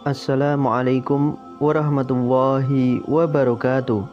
Assalamualaikum warahmatullahi wabarakatuh.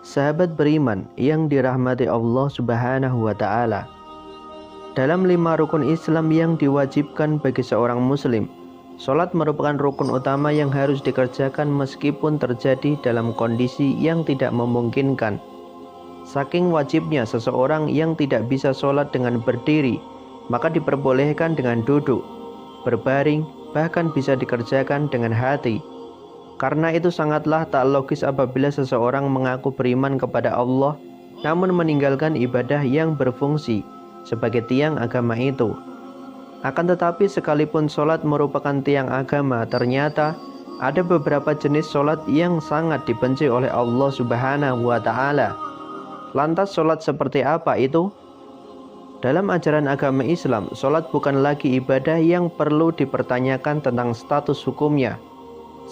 Sahabat beriman yang dirahmati Allah Subhanahu wa Ta'ala, dalam 5 rukun Islam yang diwajibkan bagi seorang Muslim, sholat merupakan rukun utama yang harus dikerjakan meskipun terjadi dalam kondisi yang tidak memungkinkan. Saking wajibnya seseorang yang tidak bisa sholat dengan berdiri, maka diperbolehkan dengan duduk, berbaring, bahkan bisa dikerjakan dengan hati. Karena itu sangatlah tak logis apabila seseorang mengaku beriman kepada Allah namun meninggalkan ibadah yang berfungsi sebagai tiang agama itu. Akan tetapi sekalipun sholat merupakan tiang agama, ternyata ada beberapa jenis sholat yang sangat dibenci oleh Allah Subhanahu wa Ta'ala. Lantas sholat seperti apa itu? Dalam ajaran agama Islam, sholat bukan lagi ibadah yang perlu dipertanyakan tentang status hukumnya.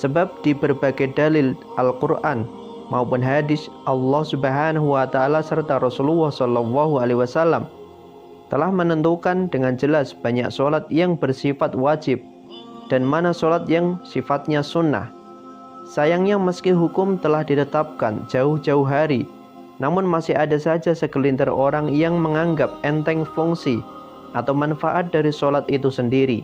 Sebab di berbagai dalil Al-Quran maupun hadis, Allah Subhanahu wa Ta'ala serta Rasulullah SAW telah menentukan dengan jelas banyak sholat yang bersifat wajib dan mana sholat yang sifatnya sunnah. Sayangnya meski hukum telah ditetapkan jauh-jauh hari, namun masih ada saja segelintir orang yang menganggap enteng fungsi atau manfaat dari sholat itu sendiri.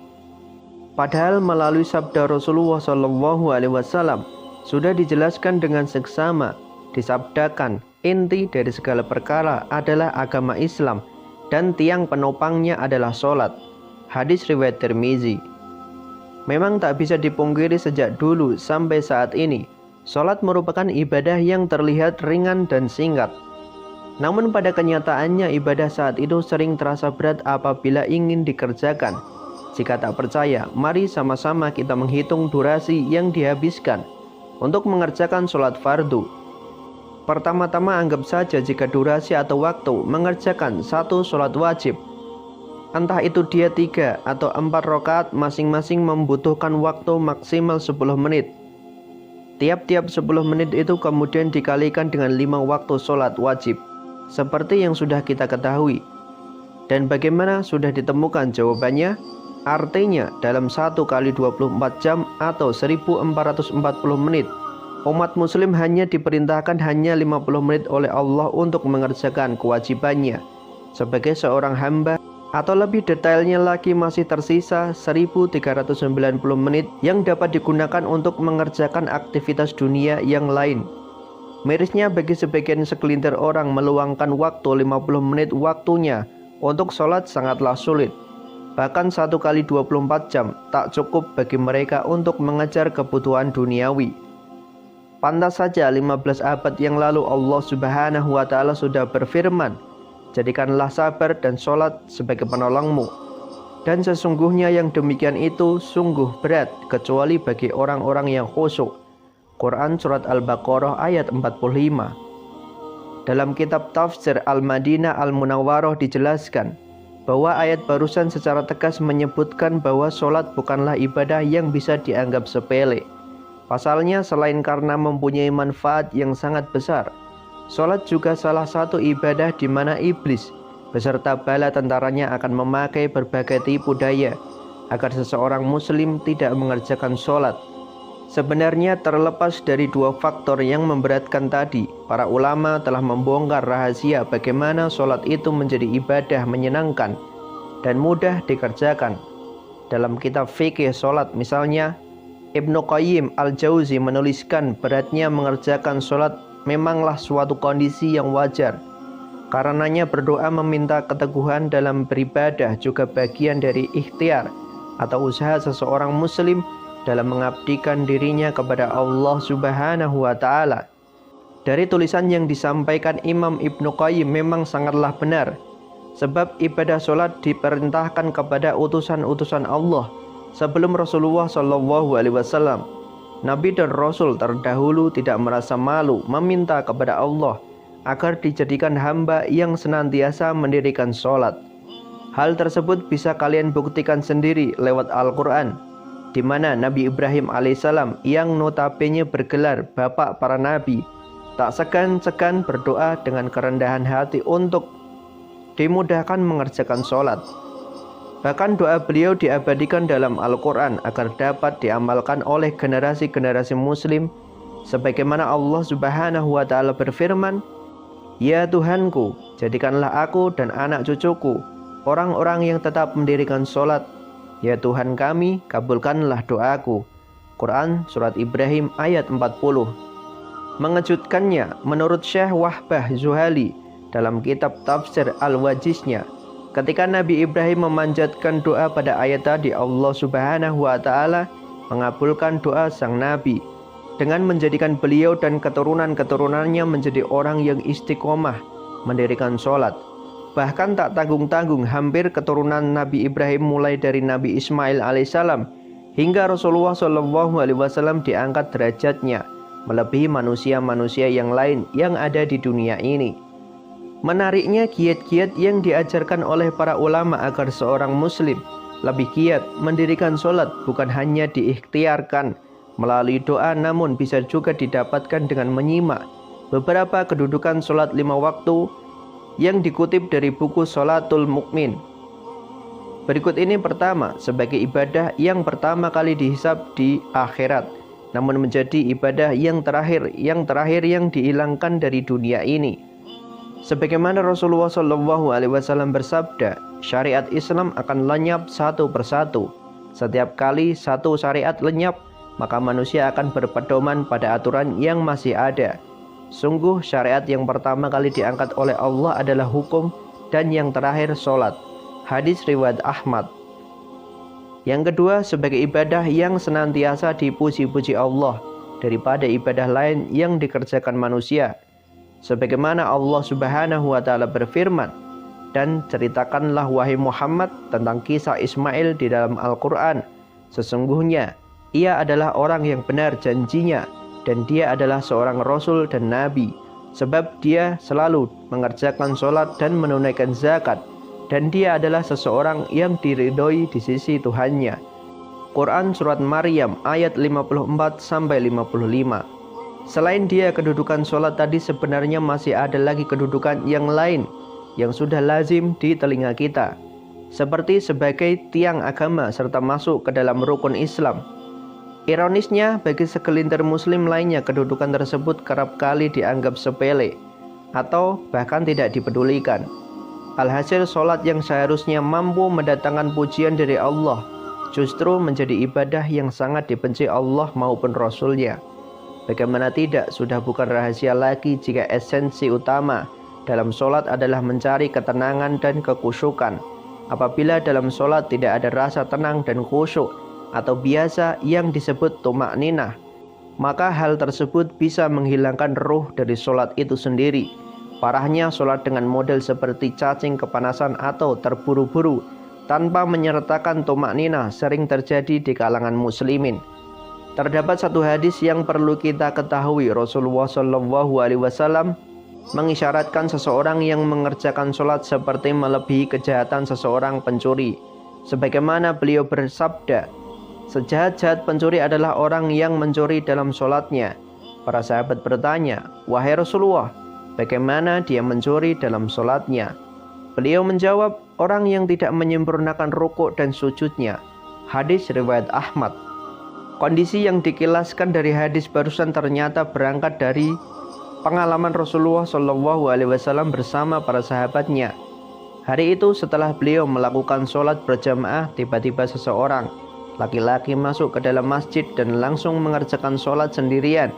Padahal melalui sabda Rasulullah SAW sudah dijelaskan dengan seksama, disabdakan inti dari segala perkara adalah agama Islam dan tiang penopangnya adalah sholat. Hadis riwayat Tirmizi. Memang tak bisa dipungkiri sejak dulu sampai saat ini, sholat merupakan ibadah yang terlihat ringan dan singkat. Namun pada kenyataannya ibadah saat itu sering terasa berat apabila ingin dikerjakan. Jika tak percaya, mari sama-sama kita menghitung durasi yang dihabiskan untuk mengerjakan sholat fardu. Pertama-tama anggap saja jika durasi atau waktu mengerjakan satu sholat wajib, entah itu dia 3 atau 4 rakaat, masing-masing membutuhkan waktu maksimal 10 menit. Tiap-tiap 10 menit itu kemudian dikalikan dengan 5 waktu sholat wajib, seperti yang sudah kita ketahui. Dan bagaimana sudah ditemukan jawabannya? Artinya dalam 1 kali 24 jam atau 1440 menit, umat muslim hanya diperintahkan hanya 50 menit oleh Allah untuk mengerjakan kewajibannya sebagai seorang hamba, atau lebih detailnya lagi masih tersisa 1390 menit yang dapat digunakan untuk mengerjakan aktivitas dunia yang lain. Mirisnya bagi sebagian segelintir orang meluangkan waktu 50 menit waktunya untuk sholat sangatlah sulit. Bahkan 1 kali 24 jam tak cukup bagi mereka untuk mengejar kebutuhan duniawi. Pantas saja 15 abad yang lalu Allah Subhanahu wa Ta'ala sudah berfirman, "Jadikanlah sabar dan sholat sebagai penolongmu. Dan sesungguhnya yang demikian itu sungguh berat kecuali bagi orang-orang yang khusyuk." Quran Surat Al-Baqarah ayat 45. Dalam kitab Tafsir Al-Madinah Al-Munawwarah dijelaskan bahwa ayat barusan secara tegas menyebutkan bahwa sholat bukanlah ibadah yang bisa dianggap sepele. Pasalnya selain karena mempunyai manfaat yang sangat besar, sholat juga salah satu ibadah di mana iblis beserta bala tentaranya akan memakai berbagai tipu daya agar seseorang muslim tidak mengerjakan sholat. Sebenarnya terlepas dari 2 faktor yang memberatkan tadi, para ulama telah membongkar rahasia bagaimana sholat itu menjadi ibadah menyenangkan dan mudah dikerjakan. Dalam kitab fikih sholat misalnya, Ibnu Qayyim Al-Jauzi menuliskan beratnya mengerjakan sholat memanglah suatu kondisi yang wajar. Karenanya berdoa meminta keteguhan dalam beribadah juga bagian dari ikhtiar atau usaha seseorang muslim dalam mengabdikan dirinya kepada Allah Subhanahu wa Ta'ala. Dari tulisan yang disampaikan Imam Ibnu Qayyim memang sangatlah benar, sebab ibadah sholat diperintahkan kepada utusan-utusan Allah sebelum Rasulullah SAW. Nabi dan Rasul terdahulu tidak merasa malu meminta kepada Allah agar dijadikan hamba yang senantiasa mendirikan sholat. Hal tersebut bisa kalian buktikan sendiri lewat Al-Quran, di mana Nabi Ibrahim alaihissalam yang notabene bergelar bapak para nabi tak segan-segan berdoa dengan kerendahan hati untuk dimudahkan mengerjakan sholat. Bahkan doa beliau diabadikan dalam Al-Quran agar dapat diamalkan oleh generasi-generasi muslim, sebagaimana Allah Subhanahu wa Ta'ala berfirman, "Ya Tuhanku, jadikanlah aku dan anak cucuku orang-orang yang tetap mendirikan sholat. Ya Tuhan kami, kabulkanlah doaku." Quran Surat Ibrahim ayat 40. Mengejutkannya, menurut Syekh Wahbah Zuhali dalam kitab tafsir Al-Wajiznya, ketika Nabi Ibrahim memanjatkan doa pada ayat tadi, Allah Subhanahu wa Ta'ala mengabulkan doa sang Nabi dengan menjadikan beliau dan keturunan-keturunannya menjadi orang yang istiqomah mendirikan sholat. Bahkan tak tanggung-tanggung, hampir keturunan Nabi Ibrahim mulai dari Nabi Ismail alaihissalam hingga Rasulullah SAW diangkat derajatnya melebihi manusia-manusia yang lain yang ada di dunia ini. Menariknya, kiat-kiat yang diajarkan oleh para ulama agar seorang muslim lebih giat mendirikan sholat bukan hanya diikhtiarkan melalui doa, namun bisa juga didapatkan dengan menyimak beberapa kedudukan sholat 5 waktu yang dikutip dari buku Sholatul Mukmin. Berikut ini: pertama, sebagai ibadah yang pertama kali dihisab di akhirat, namun menjadi ibadah yang terakhir yang dihilangkan dari dunia ini. Sebagaimana Rasulullah SAW bersabda, syariat Islam akan lenyap satu persatu. Setiap kali satu syariat lenyap, maka manusia akan berpedoman pada aturan yang masih ada. Sungguh syariat yang pertama kali diangkat oleh Allah adalah hukum, dan yang terakhir sholat. Hadis riwayat Ahmad. Yang kedua, sebagai ibadah yang senantiasa dipuji-puji Allah daripada ibadah lain yang dikerjakan manusia. Sebagaimana Allah Subhanahu wa Ta'ala berfirman, "Dan ceritakanlah wahai Muhammad tentang kisah Ismail di dalam Al-Quran. Sesungguhnya ia adalah orang yang benar janjinya, dan dia adalah seorang rasul dan nabi, sebab dia selalu mengerjakan sholat dan menunaikan zakat, dan dia adalah seseorang yang diridhoi di sisi Tuhannya." Quran Surat Maryam ayat 54-55. Selain dia, kedudukan sholat tadi sebenarnya masih ada lagi kedudukan yang lain yang sudah lazim di telinga kita, seperti sebagai tiang agama serta masuk ke dalam rukun Islam. Ironisnya, bagi segelintir muslim lainnya, kedudukan tersebut kerap kali dianggap sepele atau bahkan tidak dipedulikan. Alhasil, sholat yang seharusnya mampu mendatangkan pujian dari Allah justru menjadi ibadah yang sangat dibenci Allah maupun Rasulnya. Bagaimana tidak, sudah bukan rahasia lagi jika esensi utama dalam sholat adalah mencari ketenangan dan kekhusyukan. Apabila dalam sholat tidak ada rasa tenang dan khusyuk atau biasa yang disebut tumakninah, maka hal tersebut bisa menghilangkan ruh dari sholat itu sendiri. Parahnya, sholat dengan model seperti cacing kepanasan atau terburu-buru tanpa menyertakan tumakninah sering terjadi di kalangan muslimin. Terdapat satu hadis yang perlu kita ketahui. Rasulullah SAW mengisyaratkan seseorang yang mengerjakan sholat seperti melebihi kejahatan seseorang pencuri. Sebagaimana beliau bersabda, sejahat-jahat pencuri adalah orang yang mencuri dalam sholatnya. Para sahabat bertanya, "Wahai Rasulullah, bagaimana dia mencuri dalam sholatnya?" Beliau menjawab, orang yang tidak menyempurnakan rukuk dan sujudnya. Hadis riwayat Ahmad. Kondisi yang dikilaskan dari hadis barusan ternyata berangkat dari pengalaman Rasulullah SAW bersama para sahabatnya. Hari itu setelah beliau melakukan sholat berjamaah, tiba-tiba seseorang laki-laki masuk ke dalam masjid dan langsung mengerjakan sholat sendirian.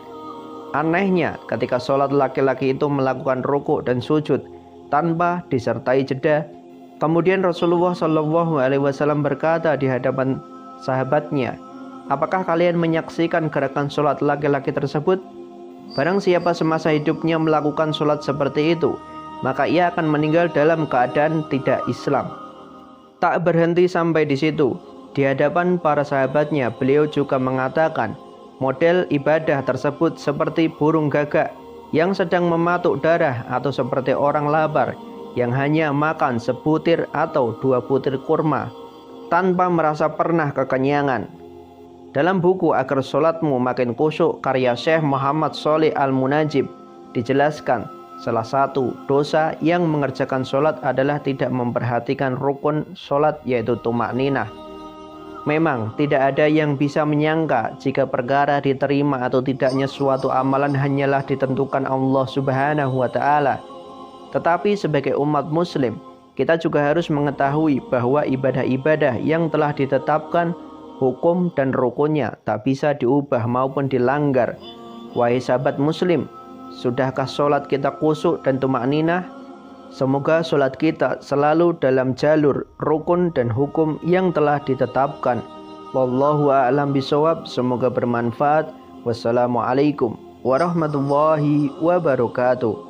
Anehnya, ketika sholat laki-laki itu melakukan rukuk dan sujud tanpa disertai jeda. Kemudian Rasulullah SAW berkata di hadapan sahabatnya, "Apakah kalian menyaksikan gerakan sholat laki-laki tersebut? Barang siapa semasa hidupnya melakukan sholat seperti itu, maka ia akan meninggal dalam keadaan tidak Islam." Tak berhenti sampai di situ. Di hadapan para sahabatnya, beliau juga mengatakan, model ibadah tersebut seperti burung gagak yang sedang mematuk darah, atau seperti orang lapar yang hanya makan sebutir atau 2 butir kurma tanpa merasa pernah kekenyangan. Dalam buku Agar Sholatmu Makin Khusyuk karya Syekh Muhammad Sholih Al-Munajib dijelaskan, Salah satu dosa yang mengerjakan sholat adalah tidak memperhatikan rukun sholat, yaitu tumakninah. Memang tidak ada yang bisa menyangka jika perkara diterima atau tidaknya suatu amalan hanyalah ditentukan Allah Subhanahu wa Ta'ala. Tetapi sebagai umat Muslim, kita juga harus mengetahui bahwa ibadah-ibadah yang telah ditetapkan, hukum dan rukunnya tak bisa diubah maupun dilanggar. Wahai sahabat Muslim, sudahkah sholat kita khusyuk dan tumakninah? Semoga sholat kita selalu dalam jalur rukun dan hukum yang telah ditetapkan. Wallahu a'lam bishawab. Semoga bermanfaat. Wassalamualaikum warahmatullahi wabarakatuh.